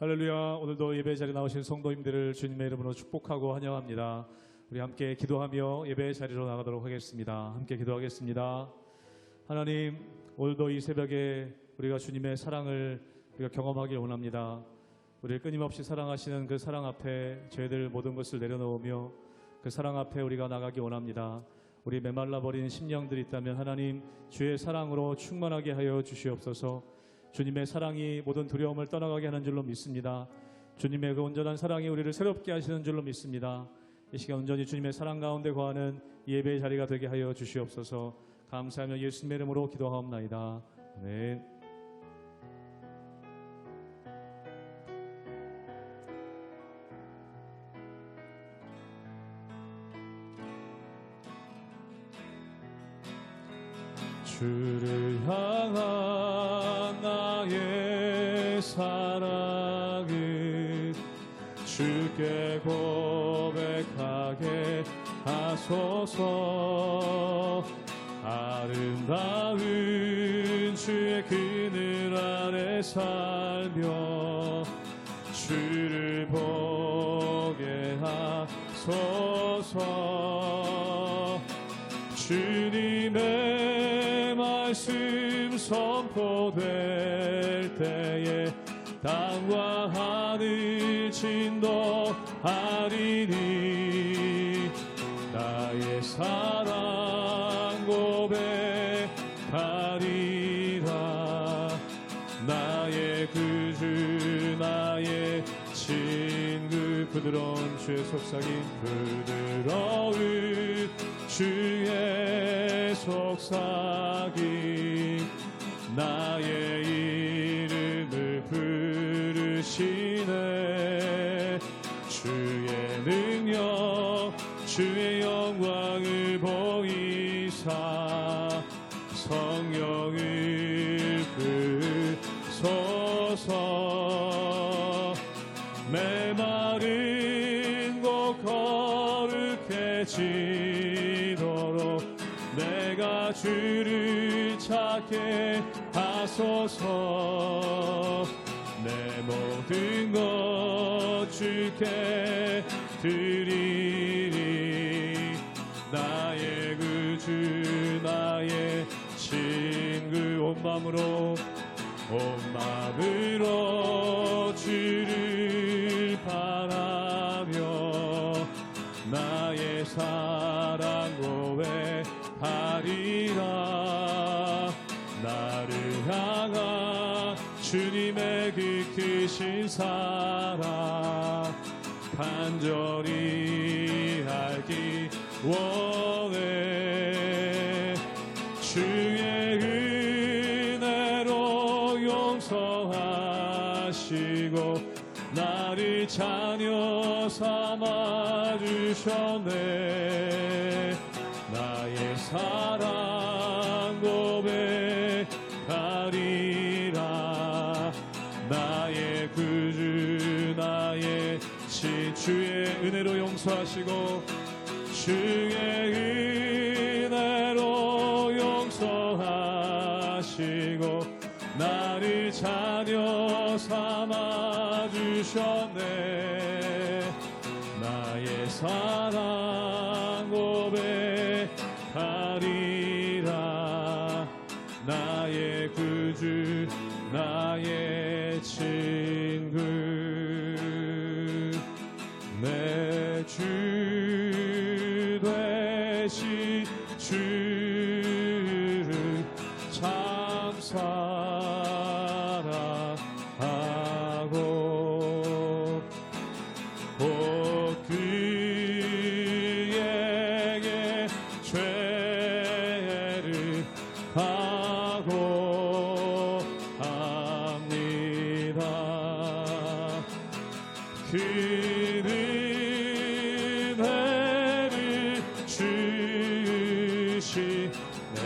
할렐루야. 오늘도 예배 자리에 나오신 성도님들을 주님의 이름으로 축복하고 환영합니다. 우리 함께 기도하며 예배 자리로 나가도록 하겠습니다. 함께 기도하겠습니다. 하나님, 오늘도 이 새벽에 우리가 주님의 사랑을 우리가 경험하길 원합니다. 우리를 끊임없이 사랑하시는 그 사랑 앞에 저희들 모든 것을 내려놓으며 그 사랑 앞에 우리가 나가기 원합니다. 우리 메말라버린 심령들이 있다면 하나님 주의 사랑으로 충만하게 하여 주시옵소서. 주님의 사랑이 모든 두려움을 떠나가게 하는 줄로 믿습니다. 주님의 그 온전한 사랑이 우리를 새롭게 하시는 줄로 믿습니다. 이 시간 온전히 주님의 사랑 가운데 거하는 예배의 자리가 되게 하여 주시옵소서. 감사하며 예수님의 이름으로 기도하옵나이다. 아멘. 주를 향한 나의 사랑은 주께 고백하게 하소서. 아름다운 주의 그늘 아래 살며 주를 보게 하소서. 주님의 말씀 선포될 때에 땅과 하늘 진동하리니 나의 사랑 고백하리라. 나의 구주 나의 친구 부드러운 주의 속삭임 부드러운 주의 속삭임 나의 이름을 부르시네. 주의 능력 주의 영광을 보이사 성령을 부소서. 메마른 곳 거룩해지도록 내가 주를 찾게 하소서. 내 모든 것 주께 드리리. 나의 구주 나의 친구 온 마음으로 주를 바라며 나의 사랑 고백하리라. 나를 향한 주님의 그 크신 사랑 간절히 알기 원해. 주의 은혜로 용서하시고 나를 자녀 삼아 주셨네. 나의 사랑 고백하리라. 나의 구주 나의 신 주의 은혜로 용서하시고 주의 은혜로 용서하시고 나를 자녀 삼아 주셨네. 나의 사랑 고백하리라. 나의 구주 나의 친구 내 주 되신 주를 참 사랑하고 그에게 죄를 각오합니다. 그는 은혜를 주시 내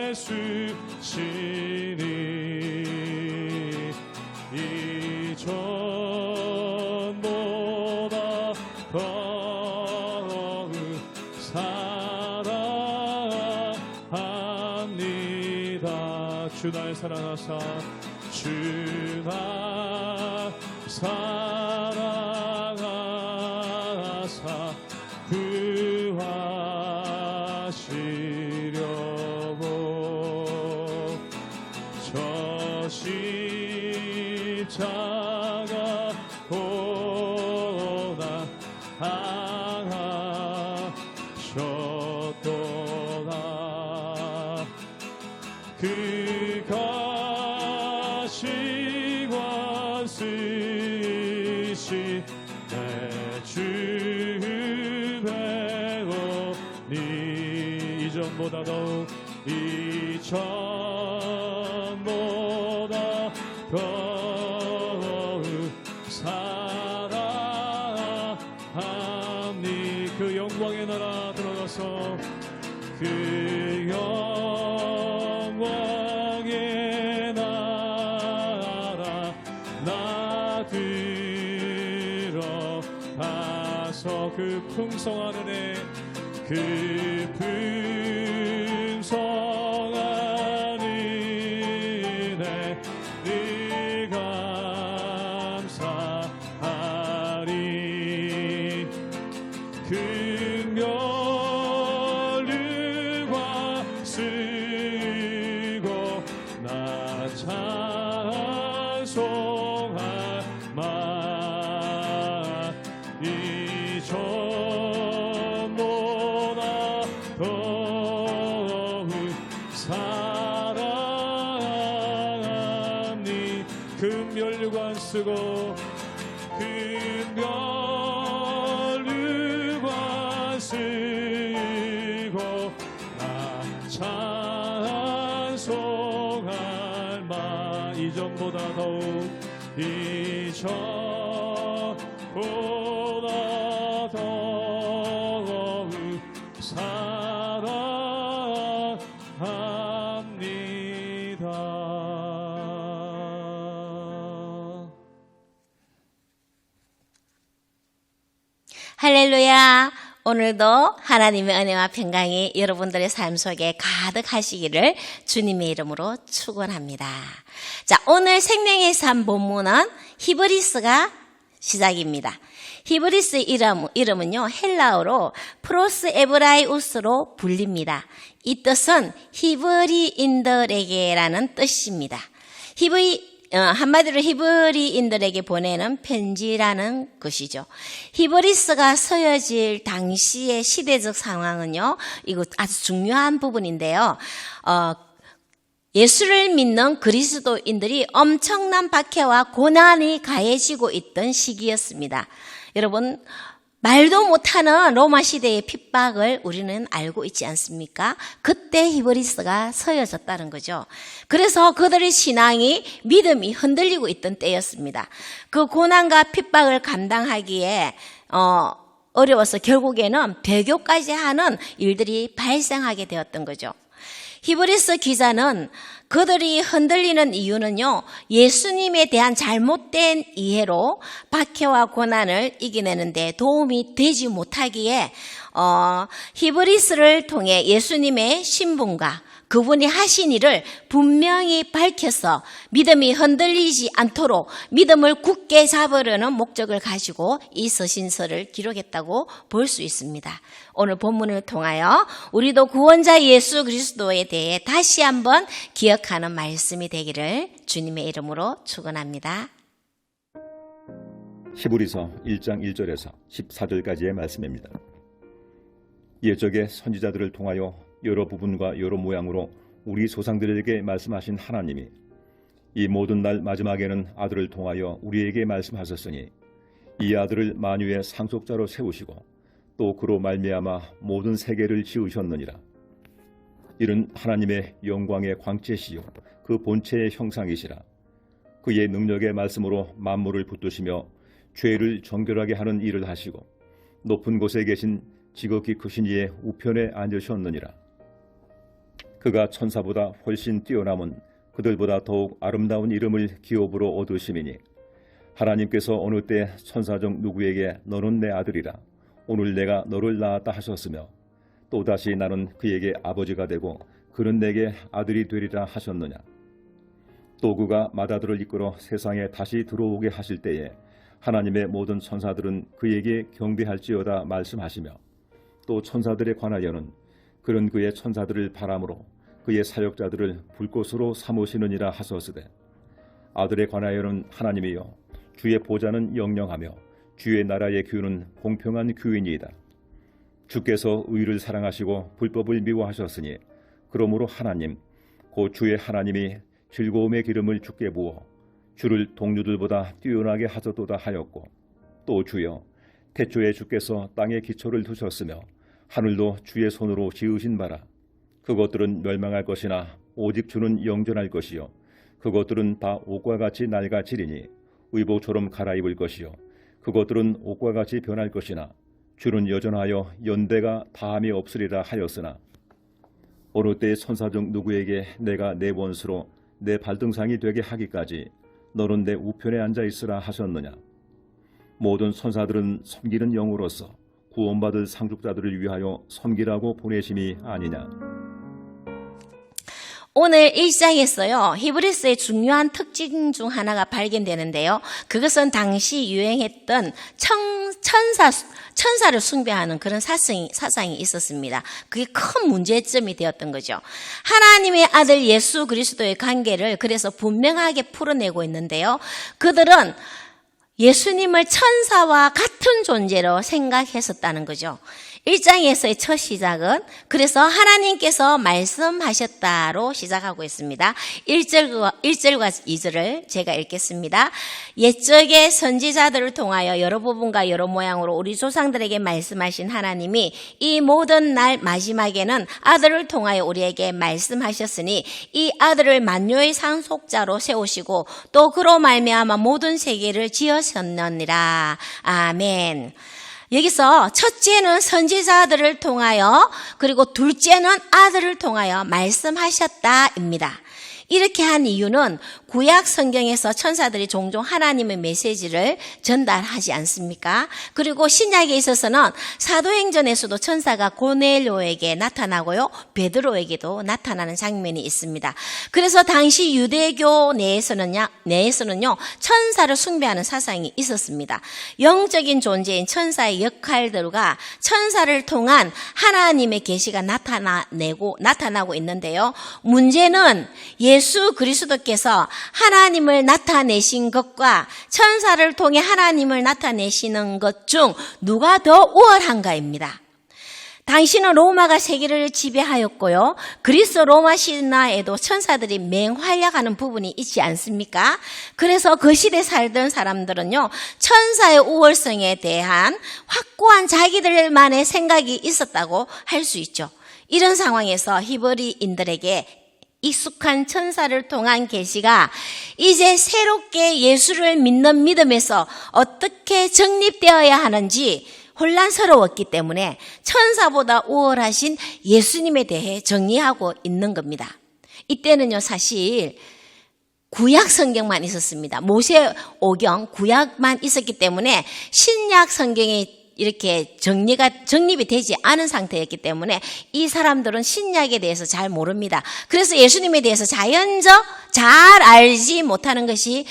예수 시니 이전보다 더욱 사랑합니다. 주 날 사랑하사 주나 사랑하사 구하시려고 저 십자가 고난 당하셨도다 그가 시관 쓰시 내 주 배우니 이전보다 더욱 이전보다 더욱 사랑하니 그 영광의 나라 들어가서 그 영광의 나라 나 들어가서 그 풍성한 은혜 그 풍성한 은혜 늘 감사하리 긍휼과 쓰고 나 찬송할 마 이전보다 더욱 사랑하니 긍휼과 쓰고 긍휼과 쓰고 나 찬송할 마 이전보다 더욱 이전보다 더욱 사랑합니다. 할렐루야. 오늘도 하나님의 은혜와 평강이 여러분들의 삶 속에 가득하시기를 주님의 이름으로 축원합니다. 자, 오늘 생명의 삶 본문은 히브리스가 시작입니다. 히브리스 이름은요, 헬라어로 프로스 에브라이우스로 불립니다. 이 뜻은 히브리인들에게라는 뜻입니다. 한마디로 히브리인들에게 보내는 편지라는 것이죠. 히브리스가 쓰여질 당시의 시대적 상황은요, 이거 아주 중요한 부분인데요. 예수를 믿는 그리스도인들이 엄청난 박해와 고난이 가해지고 있던 시기였습니다. 여러분, 말도 못하는 로마 시대의 핍박을 우리는 알고 있지 않습니까? 그때 히브리스가 서여졌다는 거죠. 그래서 그들의 신앙이, 믿음이 흔들리고 있던 때였습니다. 그 고난과 핍박을 감당하기에 어려워서 결국에는 배교까지 하는 일들이 발생하게 되었던 거죠. 히브리스 기자는 그들이 흔들리는 이유는요, 예수님에 대한 잘못된 이해로 박해와 고난을 이겨내는데 도움이 되지 못하기에 히브리스를 통해 예수님의 신분과 그분이 하신 일을 분명히 밝혀서 믿음이 흔들리지 않도록 믿음을 굳게 잡으려는 목적을 가지고 이 서신서를 기록했다고 볼 수 있습니다. 오늘 본문을 통하여 우리도 구원자 예수 그리스도에 대해 다시 한번 기억하는 말씀이 되기를 주님의 이름으로 축원합니다. 히브리서 1장 1절에서 14절까지의 말씀입니다. 옛적의 선지자들을 통하여 여러 부분과 여러 모양으로 우리 조상들에게 말씀하신 하나님이 이 모든 날 마지막에는 아들을 통하여 우리에게 말씀하셨으니 이 아들을 만유의 상속자로 세우시고 또 그로 말미암아 모든 세계를 지으셨느니라. 이는 하나님의 영광의 광채시요 그 본체의 형상이시라. 그의 능력의 말씀으로 만물을 붙드시며 죄를 정결하게 하는 일을 하시고 높은 곳에 계신 지극히 크신 이의 우편에 앉으셨느니라. 그가 천사보다 훨씬 뛰어남은 그들보다 더욱 아름다운 이름을 기업으로 얻으심이니 하나님께서 어느 때 천사 중 누구에게 너는 내 아들이라 오늘 내가 너를 낳았다 하셨으며 또다시 나는 그에게 아버지가 되고 그는 내게 아들이 되리라 하셨느냐. 또 그가 마다들을 이끌어 세상에 다시 들어오게 하실 때에 하나님의 모든 천사들은 그에게 경배할지어다 말씀하시며, 또 천사들에 관하여는 그런 그의 천사들을 바람으로 그의 사역자들을 불꽃으로 삼으시느니라 하소서되, 아들에 관하여는 하나님이여 주의 보좌는 영영하며 주의 나라의 규는 공평한 규이니이다. 주께서 의를 사랑하시고 불법을 미워하셨으니 그러므로 하나님 곧 주의 하나님이 즐거움의 기름을 주께 부어 주를 동류들보다 뛰어나게 하셨도다 하였고, 또 주여 태초에 주께서 땅에 기초를 두셨으며 하늘도 주의 손으로 지으신 바라. 그것들은 멸망할 것이나 오직 주는 영존할 것이요 그것들은 다 옷과 같이 낡아지리니 의복처럼 갈아입을 것이요 그것들은 옷과 같이 변할 것이나 주는 여전하여 연대가 다함이 없으리라 하였으나, 어느 때 천사 중 누구에게 내가 내 원수로 내 발등상이 되게 하기까지 너는 내 우편에 앉아 있으라 하셨느냐. 모든 천사들은 섬기는 영으로서 구원받을 상속자들을 위하여 섬기라고 보내심이 아니냐. 오늘 1장에서요, 히브리서의 중요한 특징 중 하나가 발견되는데요. 그것은 당시 유행했던 천사를 숭배하는 그런 사상이 있었습니다. 그게 큰 문제점이 되었던 거죠. 하나님의 아들 예수 그리스도의 관계를 그래서 분명하게 풀어내고 있는데요. 그들은 예수님을 천사와 같은 존재로 생각했었다는 거죠. 1장에서의 첫 시작은 그래서 하나님께서 말씀하셨다로 시작하고 있습니다. 1절과 2절을 제가 읽겠습니다. 옛적의 선지자들을 통하여 여러 부분과 여러 모양으로 우리 조상들에게 말씀하신 하나님이 이 모든 날 마지막에는 아들을 통하여 우리에게 말씀하셨으니 이 아들을 만유의 상속자로 세우시고 또 그로 말미암아 모든 세계를 지으셨느니라. 아멘. 여기서 첫째는 선지자들을 통하여 그리고 둘째는 아들을 통하여 말씀하셨다입니다. 이렇게 한 이유는 구약 성경에서 천사들이 종종 하나님의 메시지를 전달하지 않습니까? 그리고 신약에 있어서는 사도행전에서도 천사가 고넬료에게 나타나고요, 베드로에게도 나타나는 장면이 있습니다. 그래서 당시 유대교 내에서는요 천사를 숭배하는 사상이 있었습니다. 영적인 존재인 천사의 역할들과 천사를 통한 하나님의 계시가 나타나고 있는데요. 문제는 예수 그리스도께서 하나님을 나타내신 것과 천사를 통해 하나님을 나타내시는 것 중 누가 더 우월한가입니다. 당시는 로마가 세계를 지배하였고요. 그리스 로마 신화에도 천사들이 맹활약하는 부분이 있지 않습니까? 그래서 그 시대에 살던 사람들은요, 천사의 우월성에 대한 확고한 자기들만의 생각이 있었다고 할 수 있죠. 이런 상황에서 히브리인들에게 익숙한 천사를 통한 계시가 이제 새롭게 예수를 믿는 믿음에서 어떻게 정립되어야 하는지 혼란스러웠기 때문에 천사보다 우월하신 예수님에 대해 정리하고 있는 겁니다. 이때는요 사실 구약 성경만 있었습니다. 모세오경 구약만 있었기 때문에 신약 성경이 이렇게 정립이 되지 않은 상태였기 때문에 이 사람들은 신약에 대해서 잘 모릅니다. 그래서 예수님에 대해서 잘 알지 못하는 것이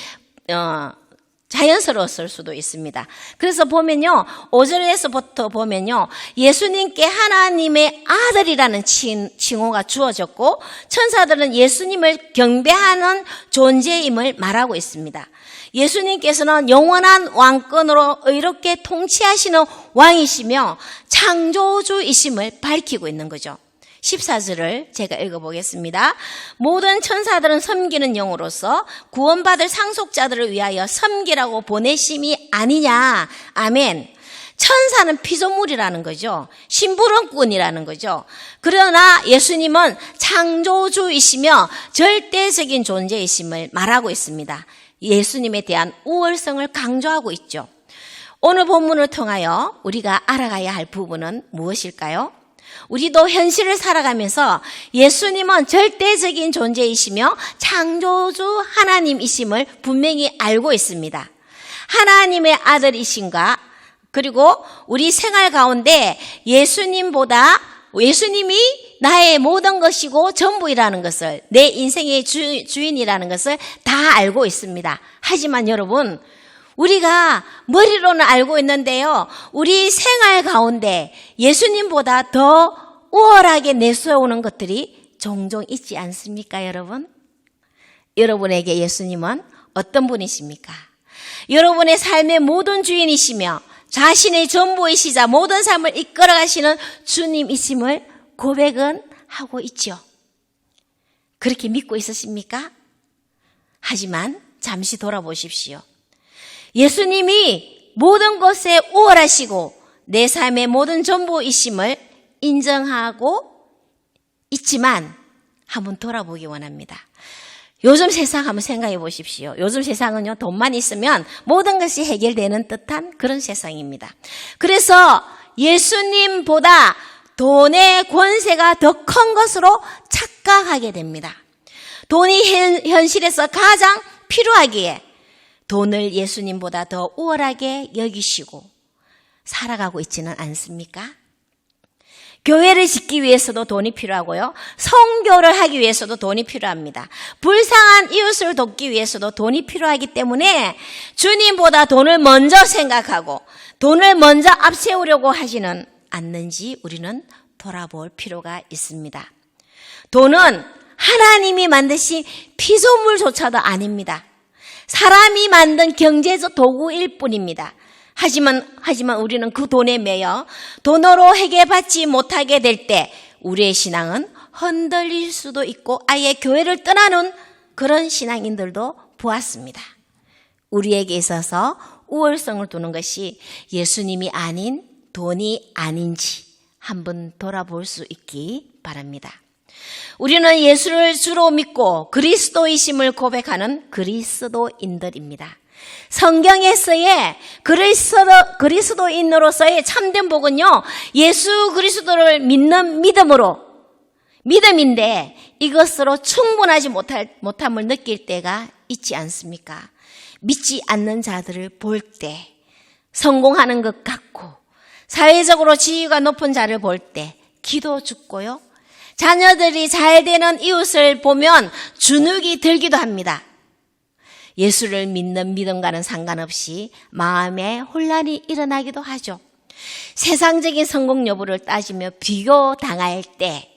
자연스러웠을 수도 있습니다. 그래서 보면요, 5절에서부터 보면요, 예수님께 하나님의 아들이라는 칭호가 주어졌고 천사들은 예수님을 경배하는 존재임을 말하고 있습니다. 예수님께서는 영원한 왕권으로 의롭게 통치하시는 왕이시며 창조주이심을 밝히고 있는 거죠. 14절을 제가 읽어보겠습니다. 모든 천사들은 섬기는 영으로서 구원받을 상속자들을 위하여 섬기라고 보내심이 아니냐. 아멘. 천사는 피조물이라는 거죠. 심부름꾼이라는 거죠. 그러나 예수님은 창조주이시며 절대적인 존재이심을 말하고 있습니다. 예수님에 대한 우월성을 강조하고 있죠. 오늘 본문을 통하여 우리가 알아가야 할 부분은 무엇일까요? 우리도 현실을 살아가면서 예수님은 절대적인 존재이시며 창조주 하나님이심을 분명히 알고 있습니다. 하나님의 아들이신가, 그리고 우리 생활 가운데 예수님보다 예수님이 나의 모든 것이고 전부이라는 것을, 내 인생의 주인이라는 것을 다 알고 있습니다. 하지만 여러분, 우리가 머리로는 알고 있는데요, 우리 생활 가운데 예수님보다 더 우월하게 내세우는 것들이 종종 있지 않습니까, 여러분? 여러분에게 예수님은 어떤 분이십니까? 여러분의 삶의 모든 주인이시며 자신의 전부이시자 모든 삶을 이끌어가시는 주님이심을 고백은 하고 있죠. 그렇게 믿고 있으십니까? 하지만 잠시 돌아보십시오. 예수님이 모든 것에 우월하시고 내 삶의 모든 전부이심을 인정하고 있지만 한번 돌아보기 원합니다. 요즘 세상 한번 생각해 보십시오. 요즘 세상은요, 돈만 있으면 모든 것이 해결되는 듯한 그런 세상입니다. 그래서 예수님보다 돈의 권세가 더 큰 것으로 착각하게 됩니다. 돈이 현실에서 가장 필요하기에 돈을 예수님보다 더 우월하게 여기시고 살아가고 있지는 않습니까? 교회를 짓기 위해서도 돈이 필요하고요. 선교를 하기 위해서도 돈이 필요합니다. 불쌍한 이웃을 돕기 위해서도 돈이 필요하기 때문에 주님보다 돈을 먼저 생각하고 돈을 먼저 앞세우려고 하지는 않는지 우리는 돌아볼 필요가 있습니다. 돈은 하나님이 만드신 피조물조차도 아닙니다. 사람이 만든 경제적 도구일 뿐입니다. 하지만 우리는 그 돈에 매여 돈으로 해결받지 못하게 될 때 우리의 신앙은 흔들릴 수도 있고 아예 교회를 떠나는 그런 신앙인들도 보았습니다. 우리에게 있어서 우월성을 두는 것이 예수님이 아닌 돈이 아닌지 한번 돌아볼 수 있기 바랍니다. 우리는 예수를 주로 믿고 그리스도이심을 고백하는 그리스도인들입니다. 성경에서의 그리스도인으로서의 참된 복은요, 예수 그리스도를 믿는 믿음인데 이것으로 충분하지 못함을 느낄 때가 있지 않습니까? 믿지 않는 자들을 볼 때, 성공하는 것 같고 사회적으로 지위가 높은 자를 볼 때 기도 죽고요, 자녀들이 잘 되는 이웃을 보면 주눅이 들기도 합니다. 예수를 믿는 믿음과는 상관없이 마음에 혼란이 일어나기도 하죠. 세상적인 성공 여부를 따지며 비교당할 때,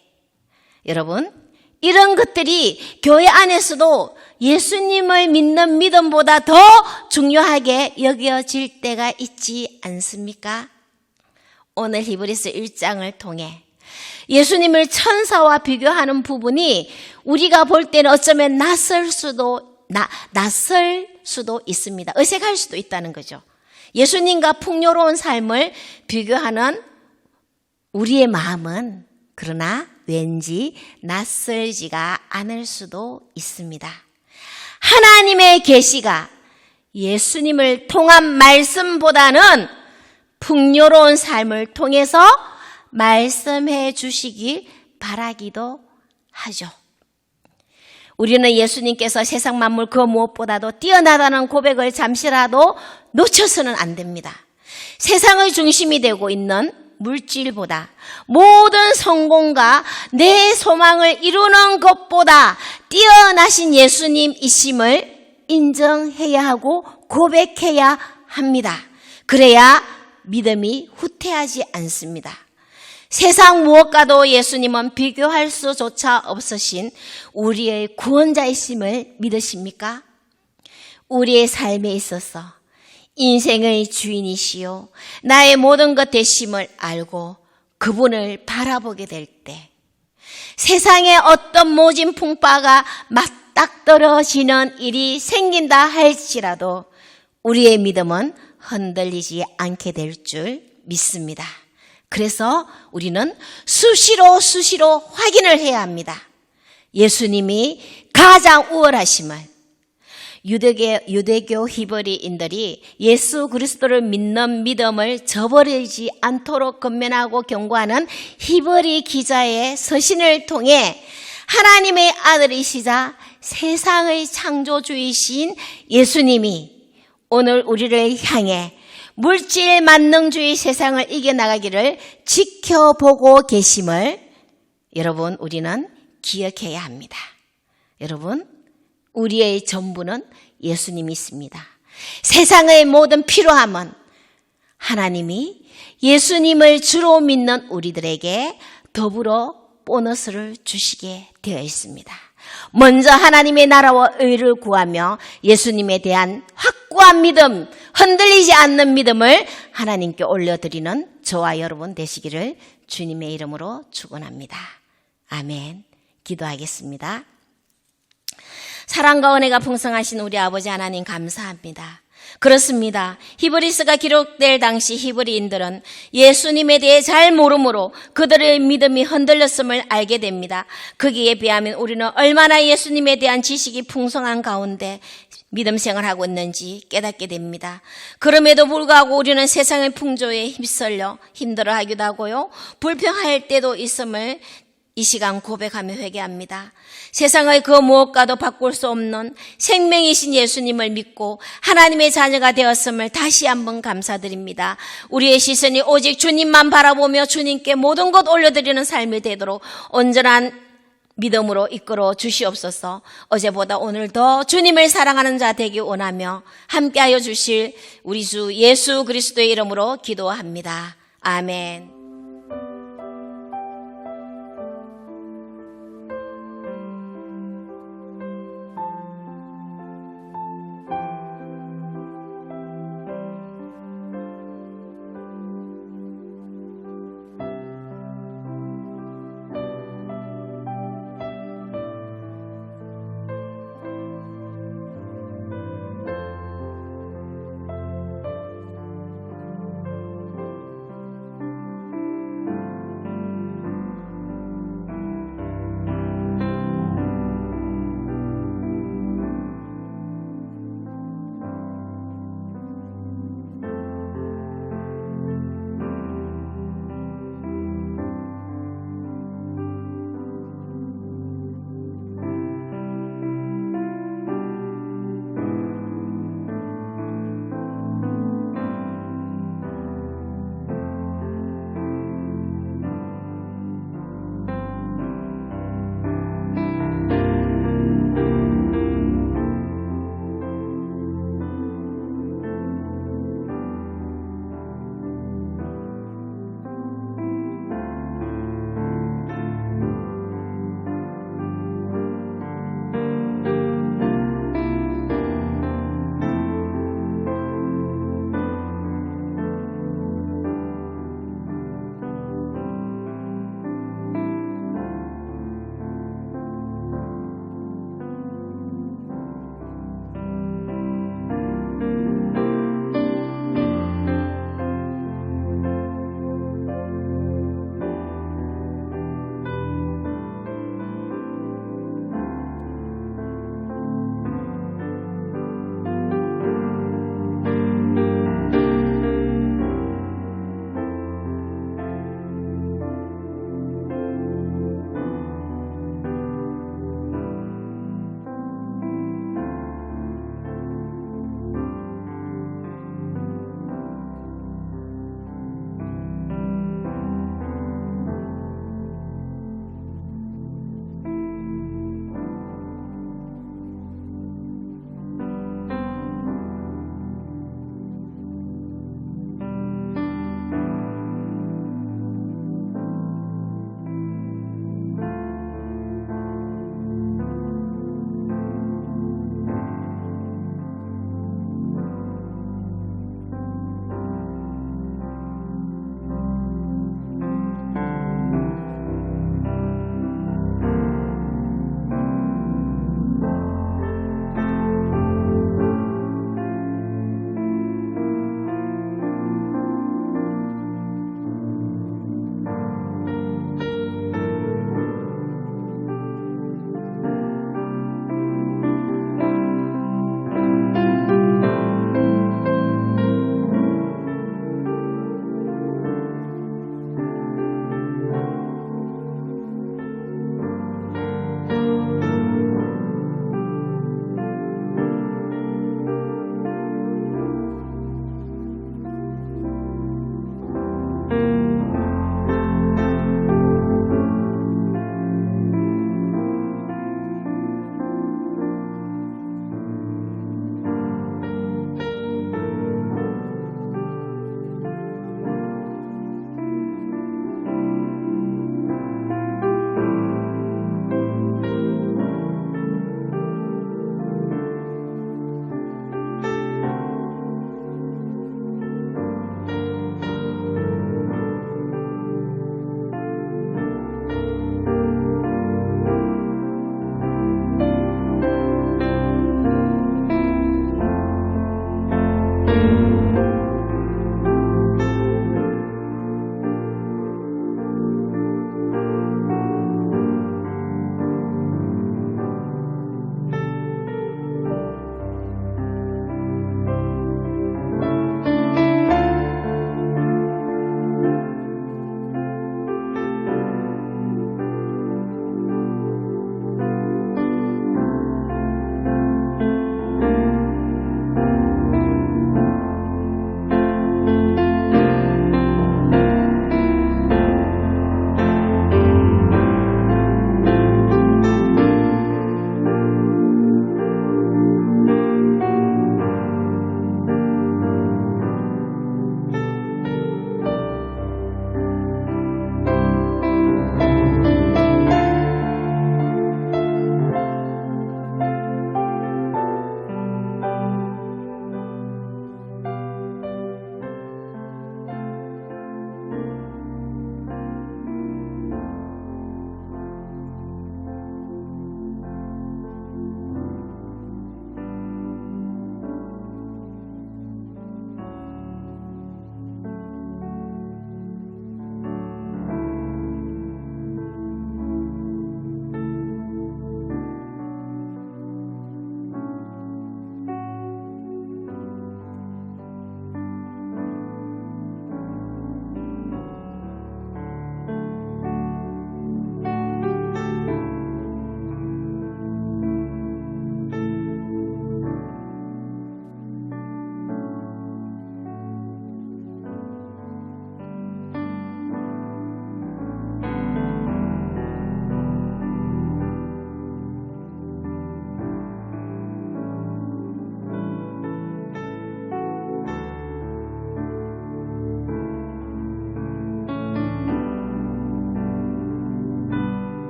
여러분, 이런 것들이 교회 안에서도 예수님을 믿는 믿음보다 더 중요하게 여겨질 때가 있지 않습니까? 오늘 히브리서 1장을 통해 예수님을 천사와 비교하는 부분이 우리가 볼 때는 어쩌면 낯설 수도 있습니다. 어색할 수도 있다는 거죠. 예수님과 풍요로운 삶을 비교하는 우리의 마음은 그러나 왠지 낯설지가 않을 수도 있습니다. 하나님의 계시가 예수님을 통한 말씀보다는 풍요로운 삶을 통해서 말씀해 주시길 바라기도 하죠. 우리는 예수님께서 세상 만물 그 무엇보다도 뛰어나다는 고백을 잠시라도 놓쳐서는 안 됩니다. 세상의 중심이 되고 있는 물질보다 모든 성공과 내 소망을 이루는 것보다 뛰어나신 예수님이심을 인정해야 하고 고백해야 합니다. 그래야 믿음이 후퇴하지 않습니다. 세상 무엇과도 예수님은 비교할 수조차 없으신 우리의 구원자이심을 믿으십니까? 우리의 삶에 있어서 인생의 주인이시요 나의 모든 것 되심을 알고 그분을 바라보게 될 때 세상에 어떤 모진 풍파가 맞닥뜨려지는 일이 생긴다 할지라도 우리의 믿음은 흔들리지 않게 될 줄 믿습니다. 그래서 우리는 수시로 확인을 해야 합니다. 예수님이 가장 우월하심을. 유대교 히브리인들이 예수 그리스도를 믿는 믿음을 저버리지 않도록 권면하고 경고하는 히브리 기자의 서신을 통해 하나님의 아들이시자 세상의 창조주이신 예수님이 오늘 우리를 향해 물질 만능주의 세상을 이겨나가기를 지켜보고 계심을 여러분 우리는 기억해야 합니다. 여러분 우리의 전부는 예수님이 있습니다. 세상의 모든 필요함은 하나님이 예수님을 주로 믿는 우리들에게 더불어 보너스를 주시게 되어 있습니다. 먼저 하나님의 나라와 의를 구하며 예수님에 대한 확고한 믿음, 흔들리지 않는 믿음을 하나님께 올려드리는 저와 여러분 되시기를 주님의 이름으로 축원합니다. 아멘. 기도하겠습니다. 사랑과 은혜가 풍성하신 우리 아버지 하나님 감사합니다. 그렇습니다. 히브리서가 기록될 당시 히브리인들은 예수님에 대해 잘 모르므로 그들의 믿음이 흔들렸음을 알게 됩니다. 거기에 비하면 우리는 얼마나 예수님에 대한 지식이 풍성한 가운데 믿음 생활하고 있는지 깨닫게 됩니다. 그럼에도 불구하고 우리는 세상의 풍조에 휩쓸려 힘들어하기도 하고요. 불평할 때도 있음을 이 시간 고백하며 회개합니다. 세상의 그 무엇과도 바꿀 수 없는 생명이신 예수님을 믿고 하나님의 자녀가 되었음을 다시 한번 감사드립니다. 우리의 시선이 오직 주님만 바라보며 주님께 모든 것 올려드리는 삶이 되도록 온전한 믿음으로 이끌어 주시옵소서. 어제보다 오늘 더 주님을 사랑하는 자 되기 원하며 함께하여 주실 우리 주 예수 그리스도의 이름으로 기도합니다. 아멘.